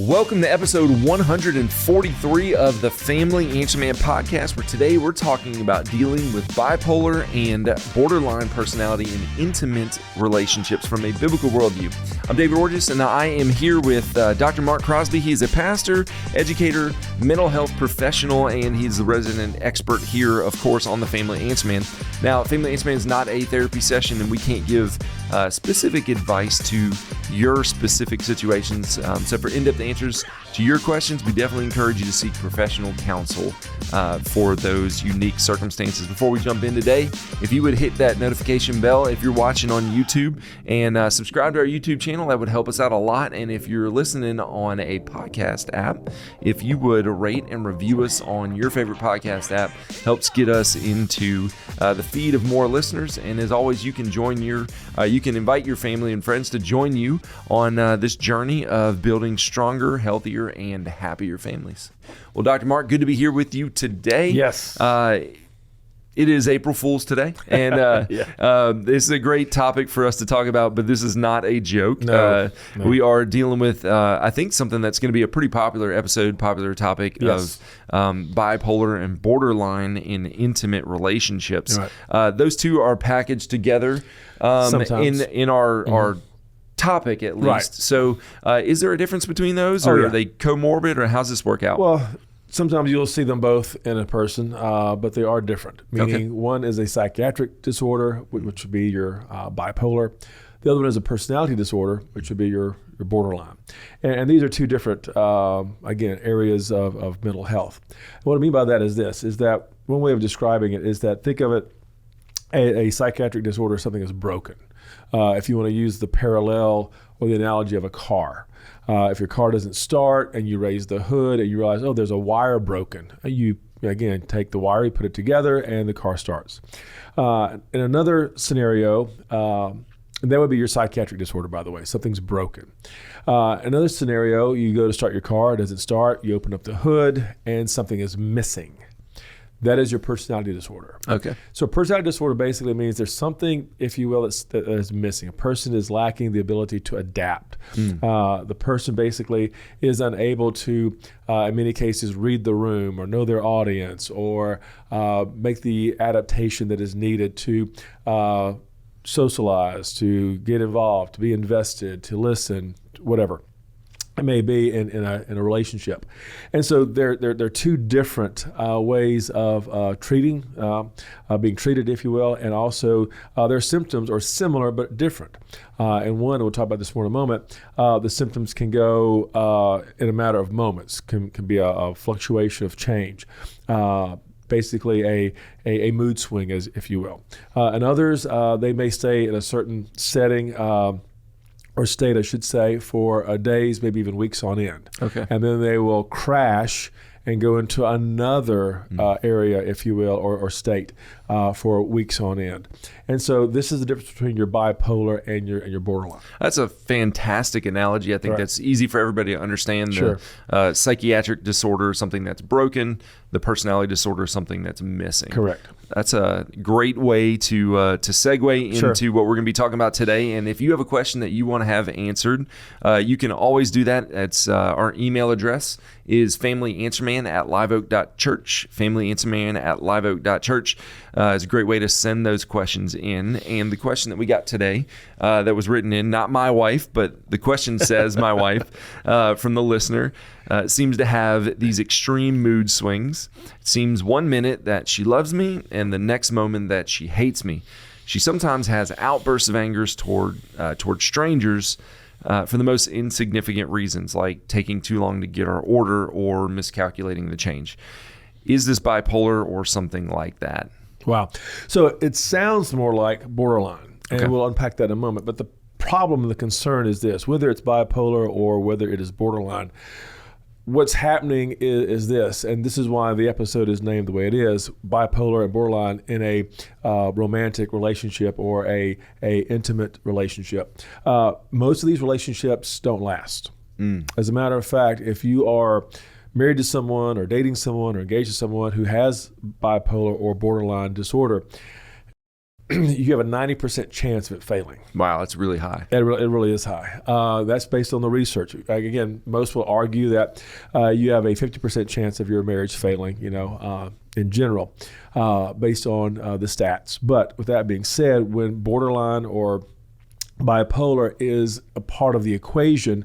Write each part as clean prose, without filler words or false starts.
Welcome to episode 143 of the Family Answer Man podcast, where today we're talking about dealing with bipolar and borderline personality in intimate relationships from a biblical worldview. I'm David Orgis, and I am here with Dr. Mark Crosby. He is a pastor, educator, mental health professional, and he's the resident expert here, of course, on the Family Answer Man. Now, Family Answer Man is not a therapy session, and we can't give specific advice to your specific situations. So for in-depth answers to your questions, we definitely encourage you to seek professional counsel for those unique circumstances. Before we jump in today, if you would hit that notification bell if you're watching on YouTube and subscribe to our YouTube channel, that would help us out a lot. And if you're listening on a podcast app, if you would rate and review us on your favorite podcast app, helps get us into the feed of more listeners. And as always, you can you can invite your family and friends to join you on this journey of building stronger, healthier, and happier families. Well, Dr. Mark, good to be here with you today. Yes. It is April Fool's today, and this is a great topic for us to talk about, but this is not a joke. No. We are dealing with, I think, something that's going to be a pretty popular topic of bipolar and borderline in intimate relationships. Right. Those two are packaged together in our topic, at least. Right. So is there a difference between those, or are they comorbid, or how's this work out? Well, sometimes you'll see them both in a person, but they are different. Meaning one is a psychiatric disorder, which would be your bipolar. The other one is a personality disorder, which would be your borderline. And these are two different, again, areas of mental health. And what I mean by that is this, is that one way of describing it is that think of it, a psychiatric disorder is something that's broken. If you want to use the parallel or the analogy of a car. If your car doesn't start and you raise the hood and you realize, oh, there's a wire broken, you, again, take the wire, you put it together, and the car starts. In another scenario, and that would be your psychiatric disorder, by the way. Something's broken. Another scenario, you go to start your car, it doesn't start, you open up the hood, and something is missing. That is your personality disorder. Okay. So personality disorder basically means there's something, if you will, that is missing. A person is lacking the ability to adapt. The person basically is unable to, in many cases, read the room or know their audience or make the adaptation that is needed to socialize, to get involved, to be invested, to listen, whatever it may be in a relationship. And so there are two different ways of treating, being treated, if you will, and also their symptoms are similar but different. And one, we'll talk about this more in a moment, the symptoms can go in a matter of moments, can be a fluctuation of change. Basically a mood swing, as if you will. And others, they may stay in a certain setting, or state, I should say, for days, maybe even weeks on end. Okay. And then they will crash and go into another area, if you will, or state for weeks on end. And so this is the difference between your bipolar and your borderline. That's a fantastic analogy. I think that's easy for everybody to understand. Sure. The psychiatric disorder is something that's broken. The personality disorder is something that's missing. Correct. That's a great way to segue into what we're going to be talking about today. And if you have a question that you want to have answered, you can always do that. It's our email address is familyanswerman@liveoak.church. familyanswerman@liveoak.church. It's a great way to send those questions in. And the question that we got today that was written in, not my wife, but the question says my wife, from the listener, seems to have these extreme mood swings. It seems 1 minute that she loves me and the next moment that she hates me. She sometimes has outbursts of anger toward strangers for the most insignificant reasons, like taking too long to get our order or miscalculating the change. Is this bipolar or something like that? Wow. So it sounds more like borderline, and we'll unpack that in a moment. But the problem and the concern is this, whether it's bipolar or whether it is borderline, what's happening is this, and this is why the episode is named the way it is, bipolar and borderline in a romantic relationship or a intimate relationship. Most of these relationships don't last. As a matter of fact, if you are married to someone or dating someone or engaged to someone who has bipolar or borderline disorder, you have a 90% chance of it failing. Wow, that's really high. It really is high. That's based on the research. Again, most will argue that you have a 50% chance of your marriage failing, in general, based on the stats. But with that being said, when borderline or bipolar is a part of the equation,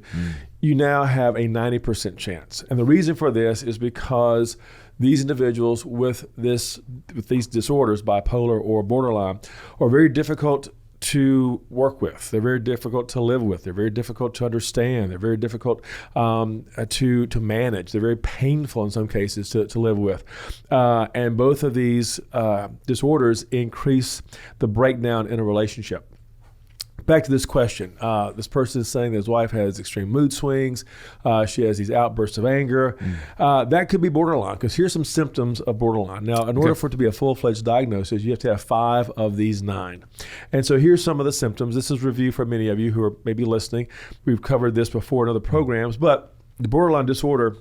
you now have a 90% chance. And the reason for this is because these individuals with these disorders, bipolar or borderline, are very difficult to work with. They're very difficult to live with. They're very difficult to understand. They're very difficult to manage. They're very painful in some cases to live with. And both of these disorders increase the breakdown in a relationship. Back to this question. This person is saying that his wife has extreme mood swings. She has these outbursts of anger. That could be borderline, because here's some symptoms of borderline. Now, in order for it to be a full-fledged diagnosis, you have to have 5 of these 9. And so here's some of the symptoms. This is review for many of you who are maybe listening. We've covered this before in other programs, but the borderline disorder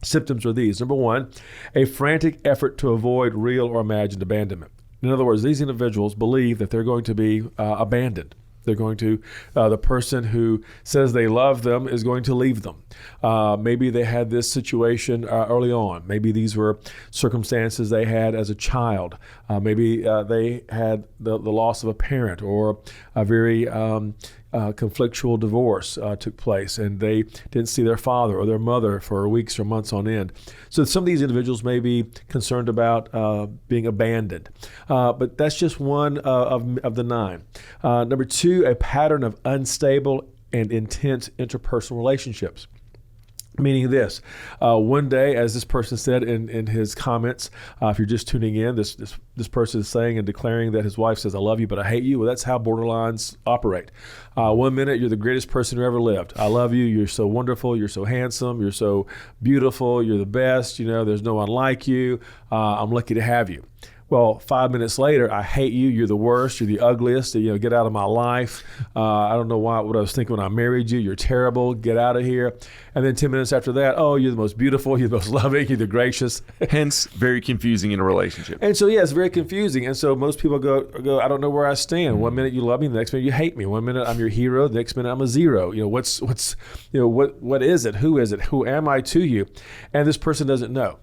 symptoms are these. Number 1, a frantic effort to avoid real or imagined abandonment. In other words, these individuals believe that they're going to be abandoned. They're going to, the person who says they love them is going to leave them. Maybe they had this situation early on. Maybe these were circumstances they had as a child. Maybe they had the loss of a parent, or a very conflictual divorce took place, and they didn't see their father or their mother for weeks or months on end. So some of these individuals may be concerned about being abandoned. But that's just one of the 9. Number 2, a pattern of unstable and intense interpersonal relationships. Meaning this, one day, as this person said in his comments, if you're just tuning in, this person is saying and declaring that his wife says, "I love you, but I hate you." Well, that's how borderlines operate. One minute, you're the greatest person who ever lived. I love you. You're so wonderful. You're so handsome. You're so beautiful. You're the best. There's no one like you. I'm lucky to have you. Well, 5 minutes later, I hate you. You're the worst. You're the ugliest. Get out of my life. I don't know what I was thinking when I married you. You're terrible. Get out of here. And then 10 minutes after that, oh, you're the most beautiful. You're the most loving. You're the gracious. Hence, very confusing in a relationship. And so, yeah, it's very confusing. And so most people go, I don't know where I stand. One minute you love me, the next minute you hate me. One minute I'm your hero, the next minute I'm a zero. What is it? Who is it? Who am I to you? And this person doesn't know.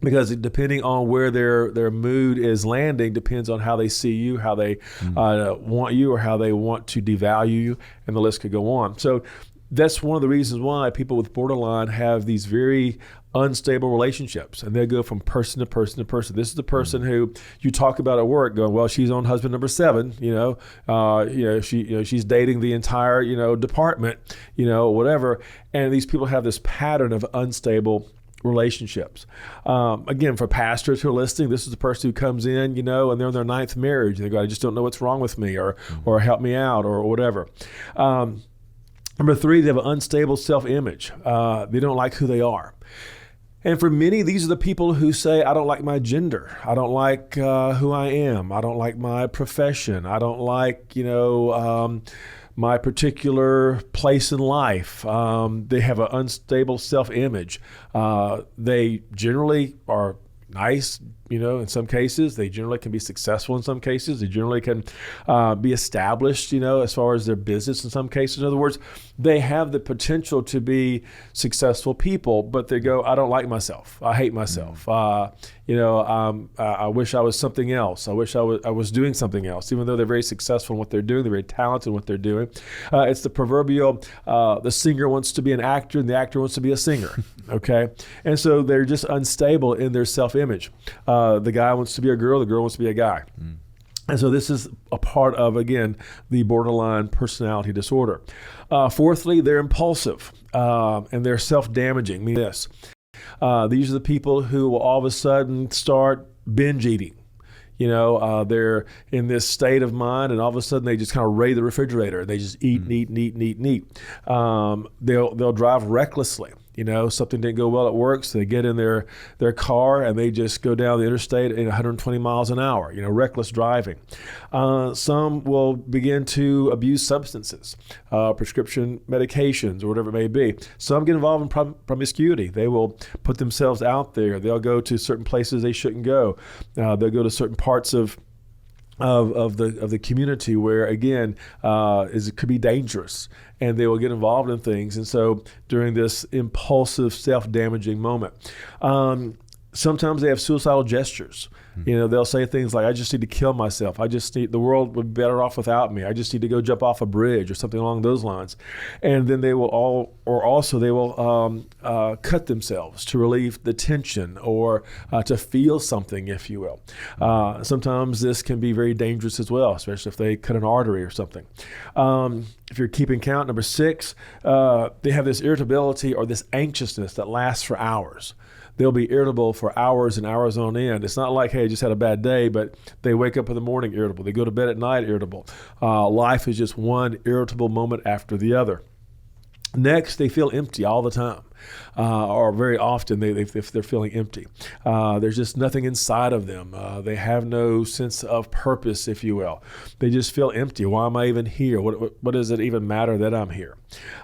Because depending on where their mood is landing depends on how they see you, how they want you, or how they want to devalue you, and the list could go on. So that's one of the reasons why people with borderline have these very unstable relationships, and they go from person to person to person. This is the person who you talk about at work, going, "Well, she's on husband number 7. She's dating the entire department, whatever." And these people have this pattern of unstable relationships. Again, for pastors who are listening, this is the person who comes in, and they're in their 9th marriage. And they go, "I just don't know what's wrong with me," or "Help me out," or whatever. Number 3, they have an unstable self-image. They don't like who they are. And for many, these are the people who say, "I don't like my gender. I don't like who I am. I don't like my profession. I don't like, my particular place in life." They have an unstable self-image. They generally are nice, in some cases. They generally can be successful in some cases. They generally can be established, as far as their business in some cases. In other words, they have the potential to be successful people, but they go, "I don't like myself. I hate myself. I wish I was something else. I wish I was doing something else." Even though they're very successful in what they're doing, they're very talented in what they're doing. It's the proverbial, the singer wants to be an actor and the actor wants to be a singer, okay? And so they're just unstable in their self-image. The guy wants to be a girl, the girl wants to be a guy. And so this is a part of, again, the borderline personality disorder. Fourthly, they're impulsive and they're self-damaging. Meaning this. These are the people who will all of a sudden start binge eating. They're in this state of mind, and all of a sudden they just kind of raid the refrigerator. They just eat, eat. They'll drive recklessly. Something didn't go well at work, so they get in their car and they just go down the interstate at 120 miles an hour, reckless driving. Some will begin to abuse substances, prescription medications, or whatever it may be. Some get involved in promiscuity. They will put themselves out there. They'll go to certain places they shouldn't go. They'll go to certain parts of of the community where, again, it could be dangerous, and they will get involved in things. And so during this impulsive, self-damaging moment, sometimes they have suicidal gestures. They'll say things like, I just need to kill myself. The world would be better off without me. I just need to go jump off a bridge or something along those lines. And then they will cut themselves to relieve the tension or to feel something, if you will. Sometimes this can be very dangerous as well, especially if they cut an artery or something. If you're keeping count, number 6, they have this irritability or this anxiousness that lasts for hours. They'll be irritable for hours and hours on end. It's not like, hey, I just had a bad day, but they wake up in the morning irritable. They go to bed at night irritable. Life is just one irritable moment after the other. Next, they feel empty all the time, or very often if they're feeling empty. There's just nothing inside of them. They have no sense of purpose, if you will. They just feel empty. Why am I even here? What does it even matter that I'm here?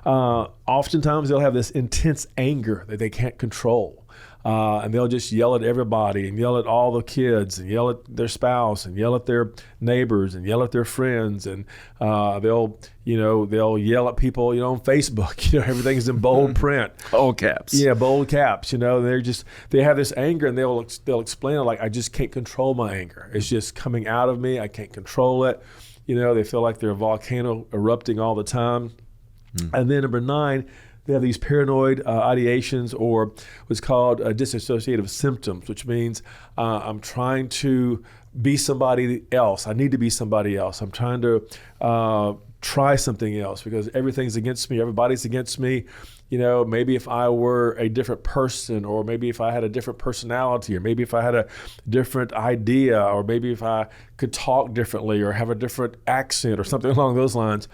Oftentimes, they'll have this intense anger that they can't control. And they'll just yell at everybody and yell at all the kids and yell at their spouse and yell at their neighbors and yell at their friends. And they'll yell at people, on Facebook. Everything's in bold print. Bold caps. Yeah, bold caps. They have this anger, and they'll explain it like, I just can't control my anger. It's just coming out of me. I can't control it. They feel like they're a volcano erupting all the time. And then number 9, they have these paranoid ideations, or what's called dissociative symptoms, which means I'm trying to be somebody else. I need to be somebody else. I'm trying to try something else because everything's against me. Everybody's against me. Maybe if I were a different person, or maybe if I had a different personality, or maybe if I had a different idea, or maybe if I could talk differently or have a different accent or something along those lines,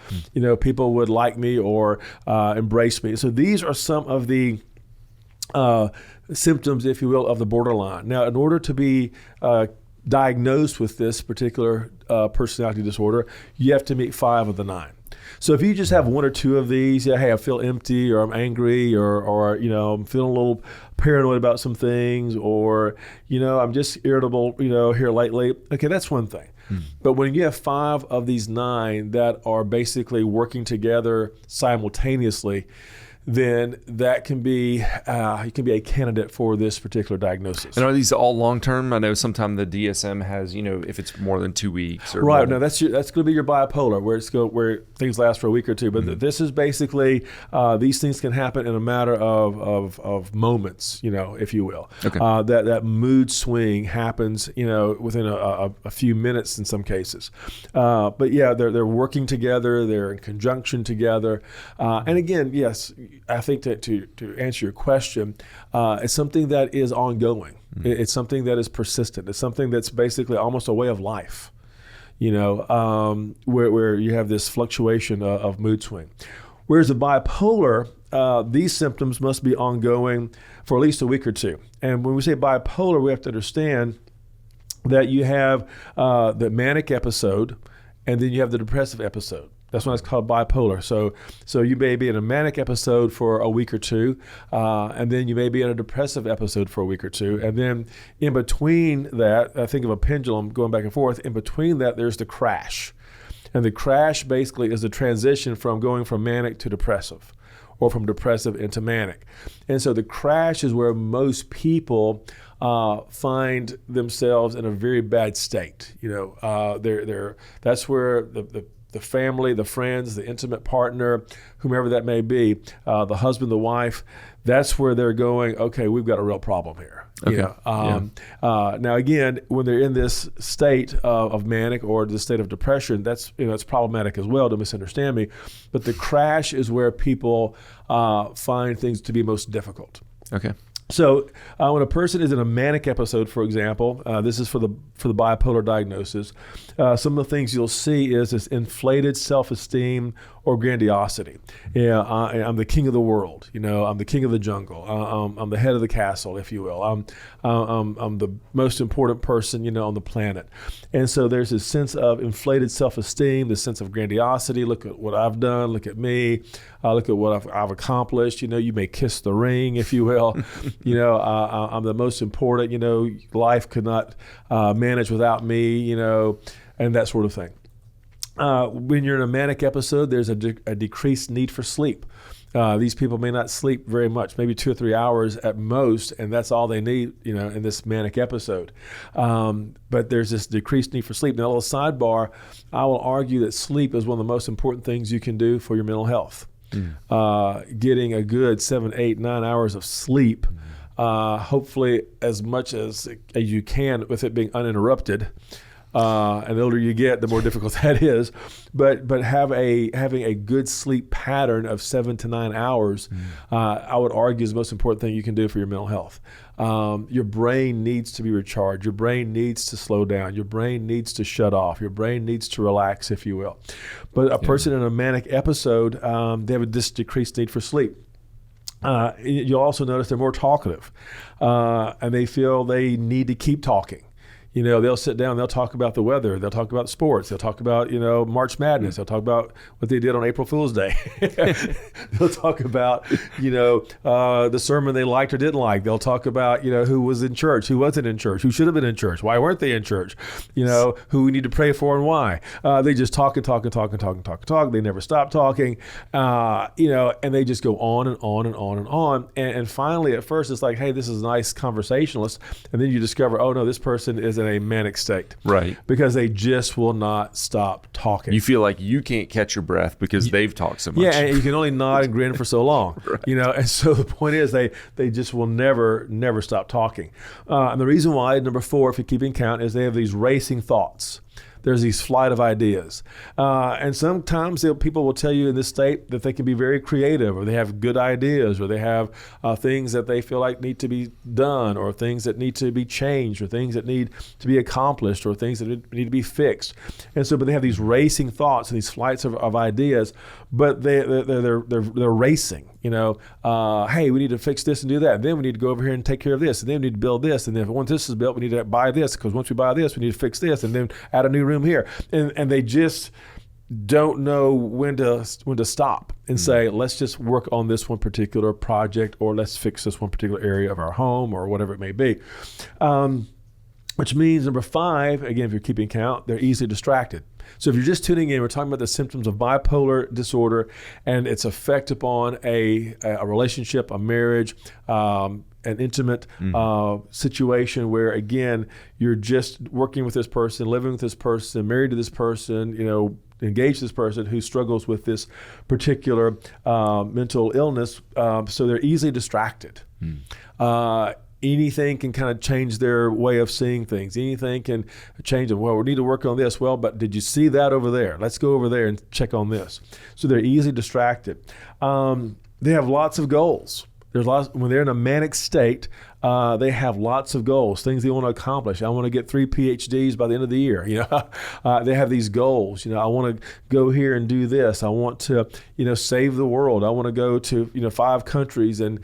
people would like me or embrace me. So these are some of the symptoms, if you will, of the borderline. Now, in order to be diagnosed with this particular personality disorder, you have to meet 5 of the 9. So if you just have 1 or 2 of these, hey, I feel empty, or I'm angry, or I'm feeling a little paranoid about some things, or I'm just irritable, here lately. Okay, that's one thing. But when you have 5 of these 9 that are basically working together simultaneously, then that can be you can be a candidate for this particular diagnosis. And are these all long term? I know sometimes the DSM has, if it's more than 2 weeks. Or right. No, that's going to be your bipolar, where things last for a week or two. But this is basically these things can happen in a matter of moments, if you will. Okay. That mood swing happens, within a few minutes in some cases. But yeah, they're working together. They're in conjunction together. And again, yes. I think that to answer your question, it's something that is ongoing. It's something that is persistent. It's something that's basically almost a way of life, where you have this fluctuation of mood swing. Whereas the bipolar, these symptoms must be ongoing for at least a week or 2. And when we say bipolar, we have to understand that you have the manic episode, and then you have the depressive episode. That's why it's called bipolar. So you may be in a manic episode for a week or 2, and then you may be in a depressive episode for a week or 2. And then in between that, I think of a pendulum going back and forth. In between that, there's the crash. And the crash basically is the transition from going from manic to depressive, or from depressive into manic. And so the crash is where most people find themselves in a very bad state. That's where the family, the friends, the intimate partner, whomever that may be, the husband, the wife, that's where they're going, okay, we've got a real problem here. Okay. Now, again, when they're in this state of manic or the state of depression, that's it's problematic as well, don't misunderstand me. But the crash is where people find things to be most difficult. Okay. So when a person is in a manic episode, for example, this is for the bipolar diagnosis, some of the things you'll see is this inflated self-esteem or grandiosity. I'm the king of the world. I'm the king of the jungle. I'm the head of the castle, if you will. I'm the most important person, on the planet. And so there's this sense of inflated self-esteem, this sense of grandiosity. Look at what I've done. Look at me. Look at what I've accomplished. You may kiss the ring, if you will. I'm the most important. Life could not manage without me. and that sort of thing. When you're in a manic episode, there's a decreased need for sleep. These people may not sleep very much, maybe 2 or 3 hours at most, and that's all they need, in this manic episode. But there's this decreased need for sleep. Now, a little sidebar, I will argue that sleep is one of the most important things you can do for your mental health. Getting a good 7, 8, 9 hours of sleep, hopefully as much as you can with it being uninterrupted. And the older you get, the more difficult that is. But having a good sleep pattern of 7 to 9 hours, I would argue is the most important thing you can do for your mental health. Your brain needs to be recharged. Your brain needs to slow down. Your brain needs to shut off. Your brain needs to relax, if you will. But a person in a manic episode, they have this decreased need for sleep. You'll also notice they're more talkative, and they feel they need to keep talking. They'll sit down, they'll talk about the weather, they'll talk about sports, they'll talk about, March Madness, they'll talk about what they did on April Fool's Day. They'll talk about, the sermon they liked or didn't like. They'll talk about, who was in church, who wasn't in church, who should have been in church, why weren't they in church, who we need to pray for and why. They just talk and talk and talk and talk and talk and talk. They never stop talking, and they just go on and on and on and on. And finally, at first, it's like, hey, this is a nice conversationalist. And then you discover, oh, no, this person is in a manic state. Right. Because they just will not stop talking. You feel like you can't catch your breath because they've talked so much. Yeah, and you can only nod and grin for so long. Right. And so the point is they just will never stop talking. And the reason why, number 4, if you're keeping count, is they have these racing thoughts. There's these flight of ideas. And sometimes people will tell you in this state that they can be very creative, or they have good ideas, or they have things that they feel like need to be done, or things that need to be changed, or things that need to be accomplished, or things that need to be fixed. And so, but they have these racing thoughts and these flights of ideas, but they're racing. Hey, we need to fix this and do that. And then we need to go over here and take care of this. And then we need to build this. And then once this is built, we need to buy this, because once we buy this, we need to fix this, and then add a new room here. And they just don't know when to stop and say, let's just work on this one particular project, or let's fix this one particular area of our home, or whatever it may be. Which means, number 5, again, if you're keeping count, they're easily distracted. So if you're just tuning in, we're talking about the symptoms of bipolar disorder and its effect upon a relationship, a marriage, an intimate situation where, again, you're just working with this person, living with this person, married to this person, engaged to this person who struggles with this particular mental illness. So they're easily distracted. Anything can kind of change their way of seeing things. Anything can change them. Well, we need to work on this. Well, but did you see that over there? Let's go over there and check on this. So they're easily distracted. They have lots of goals. When they're in a manic state, they have lots of goals, things they want to accomplish. I want to get 3 PhDs by the end of the year. They have these goals. I want to go here and do this. I want to, save the world. I want to go to, 5 countries and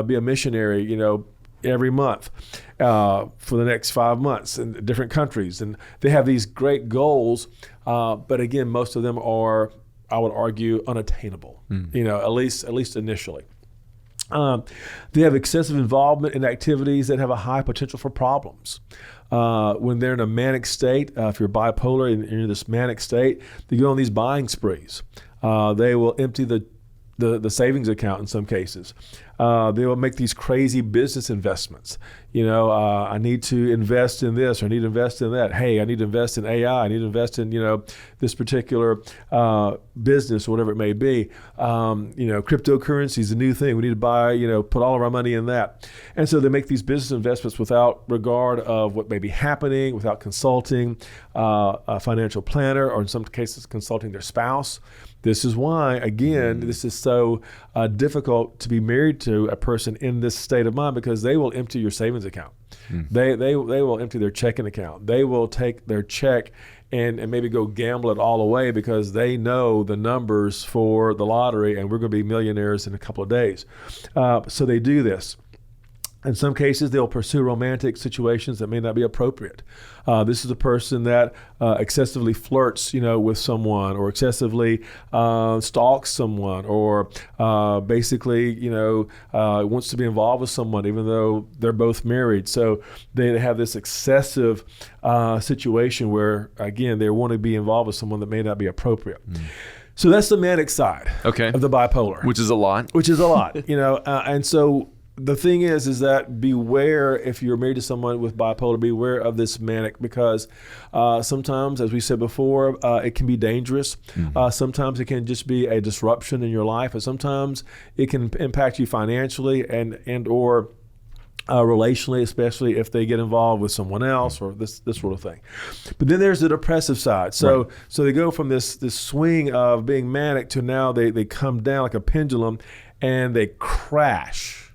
be a missionary, every month for the next 5 months in different countries. And they have these great goals, but again, most of them are, I would argue, unattainable, at least initially. They have excessive involvement in activities that have a high potential for problems. When they're in a manic state, if you're bipolar and you're in this manic state, they go on these buying sprees. They will empty the savings account in some cases. They will make these crazy business investments. I need to invest in this, or I need to invest in that. Hey, I need to invest in AI. I need to invest in, this particular business, or whatever it may be. Cryptocurrency is a new thing. We need to buy, put all of our money in that. And so they make these business investments without regard of what may be happening, without consulting a financial planner, or in some cases consulting their spouse. This is why, again, this is so difficult to be married to a person in this state of mind, because they will empty your savings account. They will empty their checking account. They will take their check and maybe go gamble it all away, because they know the numbers for the lottery and we're going to be millionaires in a couple of days. So they do this. In some cases, they'll pursue romantic situations that may not be appropriate. This is a person that excessively flirts, with someone, or excessively stalks someone, or basically, wants to be involved with someone, even though they're both married. So they have this excessive situation where, again, they want to be involved with someone that may not be appropriate. So that's the manic side of the bipolar, which is a lot. And so the thing is that beware, if you're married to someone with bipolar, beware of this manic, because sometimes, as we said before, it can be dangerous. Sometimes it can just be a disruption in your life, and sometimes it can impact you financially and or relationally, especially if they get involved with someone else or this sort of thing. But then there's the depressive side. So they go from this swing of being manic to now they come down like a pendulum and they crash.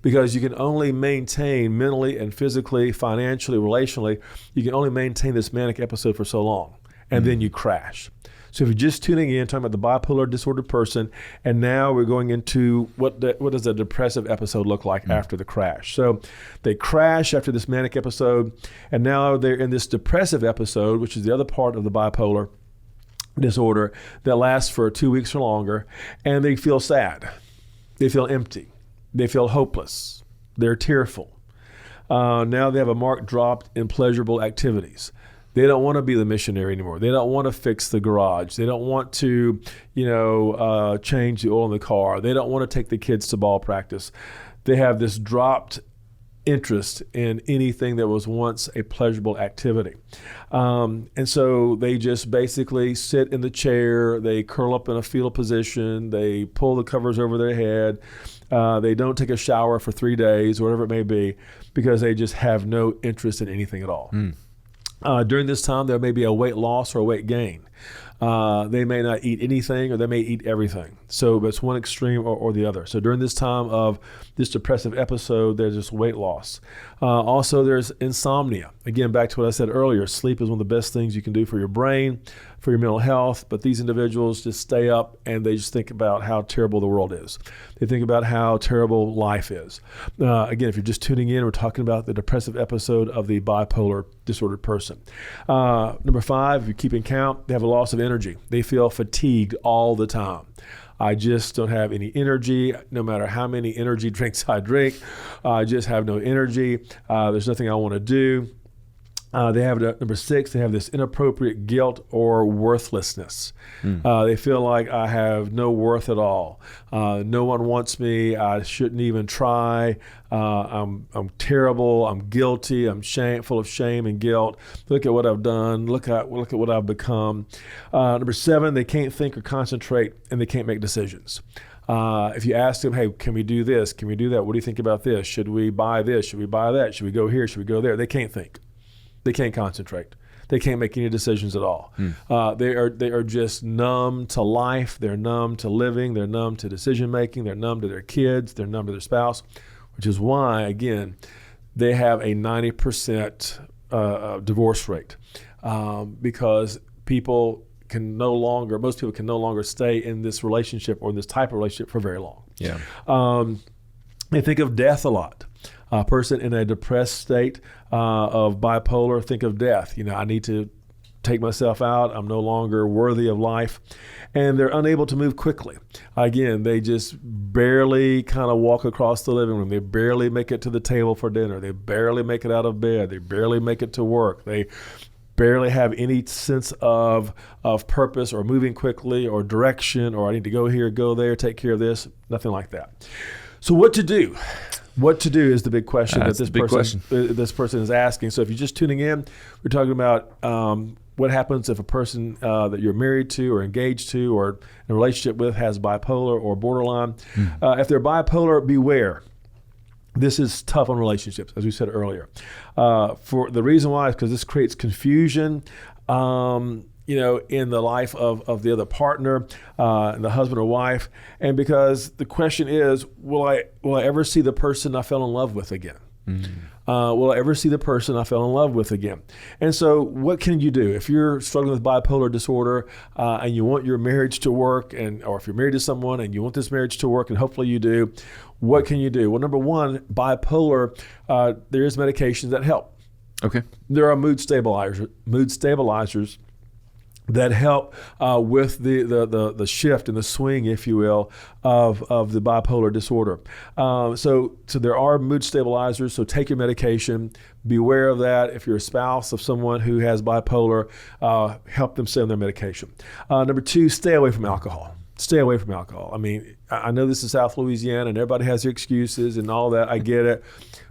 Because you can only maintain mentally and physically, financially, relationally, you can only maintain this manic episode for so long, and then you crash. So if you're just tuning in, talking about the bipolar disordered person, and now we're going into what does a depressive episode look like after the crash. So they crash after this manic episode, and now they're in this depressive episode, which is the other part of the bipolar disorder that lasts for 2 weeks or longer, and they feel sad. They feel empty. They feel hopeless. They're tearful. Now they have a marked drop in pleasurable activities. They don't want to be the missionary anymore. They don't want to fix the garage. They don't want to, change the oil in the car. They don't want to take the kids to ball practice. They have this dropped interest in anything that was once a pleasurable activity. And so they just basically sit in the chair. They curl up in a fetal position. They pull the covers over their head. They don't take a shower for 3 days, whatever it may be, because they just have no interest in anything at all. During this time, there may be a weight loss or a weight gain. They may not eat anything, or they may eat everything. So it's one extreme or the other. So during this time of this depressive episode, there's this weight loss. Also, there's insomnia. Again, back to what I said earlier, sleep is one of the best things you can do for your brain, for your mental health. But these individuals just stay up and they just think about how terrible the world is. They think about how terrible life is. Again, if you're just tuning in, we're talking about the depressive episode of the bipolar disordered person. Number 5, if you're keeping count, they have a loss of energy. They feel fatigued all the time. I just don't have any energy, no matter how many energy drinks I drink. I just have no energy. There's nothing I want to do. They have number 6, they have this inappropriate guilt or worthlessness. They feel like I have no worth at all. No one wants me. I shouldn't even try. I'm terrible. I'm guilty. I'm full of shame and guilt. Look at what I've done. Look at what I've become. Number 7, they can't think or concentrate, and they can't make decisions. If you ask them, hey, can we do this? Can we do that? What do you think about this? Should we buy this? Should we buy that? Should we go here? Should we go there? They can't think. They can't concentrate. They can't make any decisions at all. They are just numb to life. They're numb to living. They're numb to decision making. They're numb to their kids. They're numb to their spouse, which is why, again, they have a 90% divorce rate because most people can no longer stay in this relationship or this type of relationship for very long. Yeah. They think of death a lot. A person in a depressed state of bipolar, think of death. I need to take myself out. I'm no longer worthy of life. And they're unable to move quickly. Again, they just barely kind of walk across the living room. They barely make it to the table for dinner. They barely make it out of bed. They barely make it to work. They barely have any sense of purpose or moving quickly or direction, or I need to go here, go there, take care of this. Nothing like that. So what to do? What to do is the big question that this person is asking. So if you're just tuning in, we're talking about what happens if a person that you're married to or engaged to or in a relationship with has bipolar or borderline. If they're bipolar, beware. This is tough on relationships, as we said earlier. For the reason why is because this creates confusion in the life of the other partner, and the husband or wife, and because the question is, will I ever see the person I fell in love with again? will I ever see the person I fell in love with again? And so what can you do? If you're struggling with bipolar disorder and you want your marriage to work, or if you're married to someone and you want this marriage to work, and hopefully you do, what can you do? Well, number one, bipolar, there is medications that help. Okay. There are mood stabilizers that help with the shift and the swing, if you will, of the bipolar disorder. So there are mood stabilizers, so take your medication. Beware of that. If you're a spouse of someone who has bipolar, help them stay on their medication. Number two, stay away from alcohol. Stay away from alcohol. I mean, I know this is South Louisiana and everybody has their excuses and all that. I get it.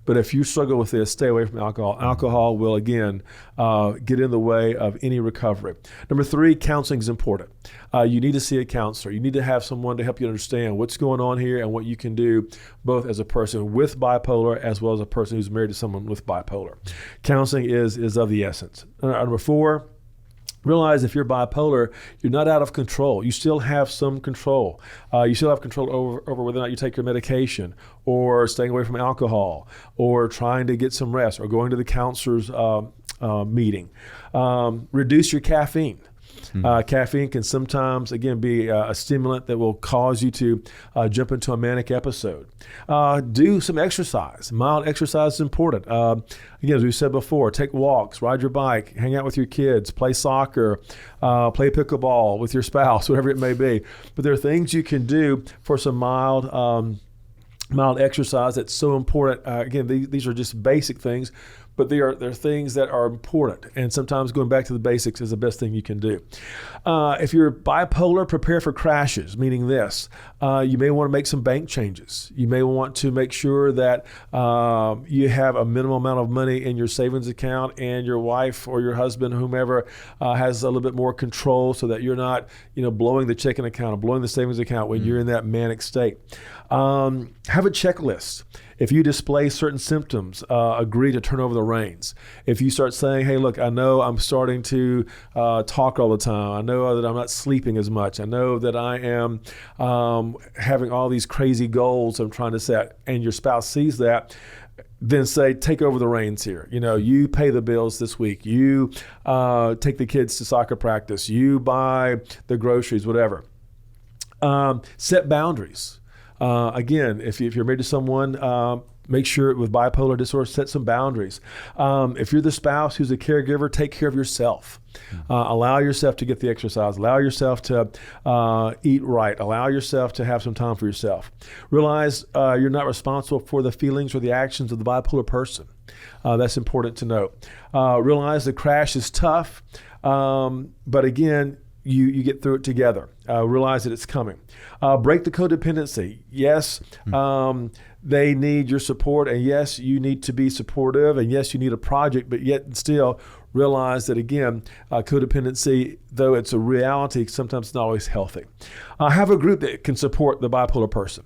But if you struggle with this, stay away from alcohol. Alcohol will, again, get in the way of any recovery. Number three, counseling is important. You need to see a counselor. You need to have someone to help you understand what's going on here and what you can do, both as a person with bipolar as well as a person who's married to someone with bipolar. Counseling is of the essence. Number four, realize if you're bipolar, you're not out of control. You still have some control. You still have control over whether or not you take your medication, or staying away from alcohol, or trying to get some rest, or going to the counselor's meeting. Reduce your caffeine. Caffeine can sometimes, again, be a stimulant that will cause you to jump into a manic episode. Do some exercise. Mild exercise is important. Again, as we said before, take walks, ride your bike, hang out with your kids, play soccer, play pickleball with your spouse, whatever it may be. But there are things you can do for some mild exercise that's so important. Again, these are just basic things, but they're things that are important. And sometimes going back to the basics is the best thing you can do. If you're bipolar, prepare for crashes, meaning this. You may want to make some bank changes. You may want to make sure that you have a minimum amount of money in your savings account, and your wife or your husband, whomever, has a little bit more control, so that you're not, blowing the checking account or blowing the savings account when you're in that manic state. Have a checklist. If you display certain symptoms, agree to turn over the reins. If you start saying, hey, look, I know I'm starting to talk all the time. I know that I'm not sleeping as much. I know that I am having all these crazy goals I'm trying to set, and your spouse sees that, then say, take over the reins here. You pay the bills this week. You take the kids to soccer practice. You buy the groceries, whatever. Set boundaries. Again, if you're married to someone, make sure with bipolar disorder, set some boundaries. If you're the spouse who's a caregiver, take care of yourself. Allow yourself to get the exercise. Allow yourself to eat right. Allow yourself to have some time for yourself. Realize you're not responsible for the feelings or the actions of the bipolar person. That's important to note. Realize the crash is tough, but again, you get through it together. Realize that it's coming. Break the codependency. Yes, they need your support, and yes, you need to be supportive, and yes, you need a project, but yet still realize that, again, codependency, though it's a reality, sometimes it's not always healthy. Have a group that can support the bipolar person.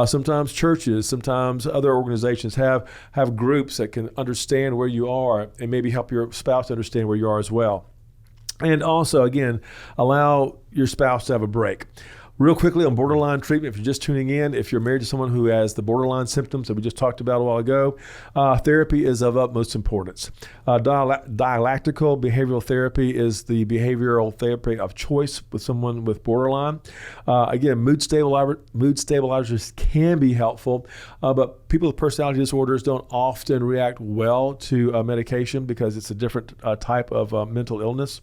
Sometimes churches, sometimes other organizations have groups that can understand where you are and maybe help your spouse understand where you are as well. And also, again, allow your spouse to have a break. Real quickly on borderline treatment, if you're just tuning in, if you're married to someone who has the borderline symptoms that we just talked about a while ago, therapy is of utmost importance. Dialectical behavioral therapy is the behavioral therapy of choice with someone with borderline. Again, mood stabilizers can be helpful, but people with personality disorders don't often react well to medication because it's a different type of mental illness.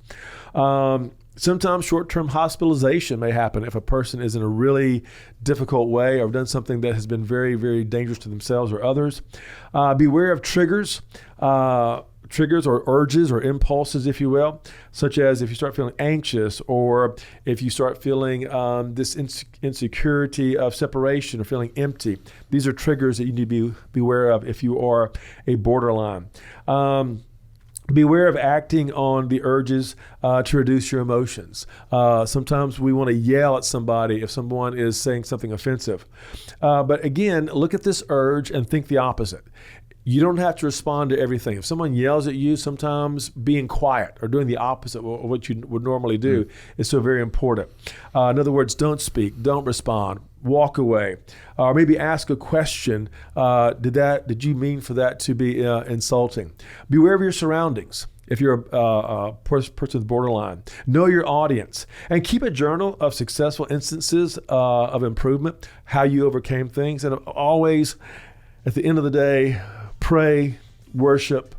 Sometimes short-term hospitalization may happen if a person is in a really difficult way or done something that has been very, very dangerous to themselves or others. Beware of triggers or urges or impulses, if you will, such as if you start feeling anxious, or if you start feeling this insecurity of separation or feeling empty. These are triggers that you need to be beware of if you are a borderline. Beware of acting on the urges to reduce your emotions. Sometimes we want to yell at somebody if someone is saying something offensive. But again, look at this urge and think the opposite. You don't have to respond to everything. If someone yells at you, sometimes being quiet or doing the opposite of what you would normally do is so very important. In other words, don't speak, don't respond, walk away, or maybe ask a question. Did you mean for that to be insulting? Beware of your surroundings. If you're a person with borderline, know your audience and keep a journal of successful instances of improvement, how you overcame things, and always, at the end of the day, pray, worship,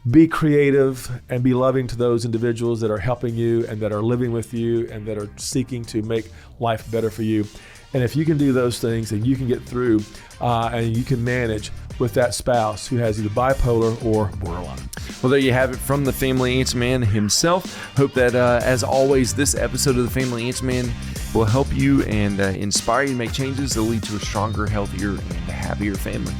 be creative, and be loving to those individuals that are helping you and that are living with you and that are seeking to make life better for you. And if you can do those things, then you can get through and you can manage with that spouse who has either bipolar or borderline. Well, there you have it from the Family Answer Man himself. Hope that, as always, this episode of the Family Answer Man will help you and inspire you to make changes that lead to a stronger, healthier, and happier family.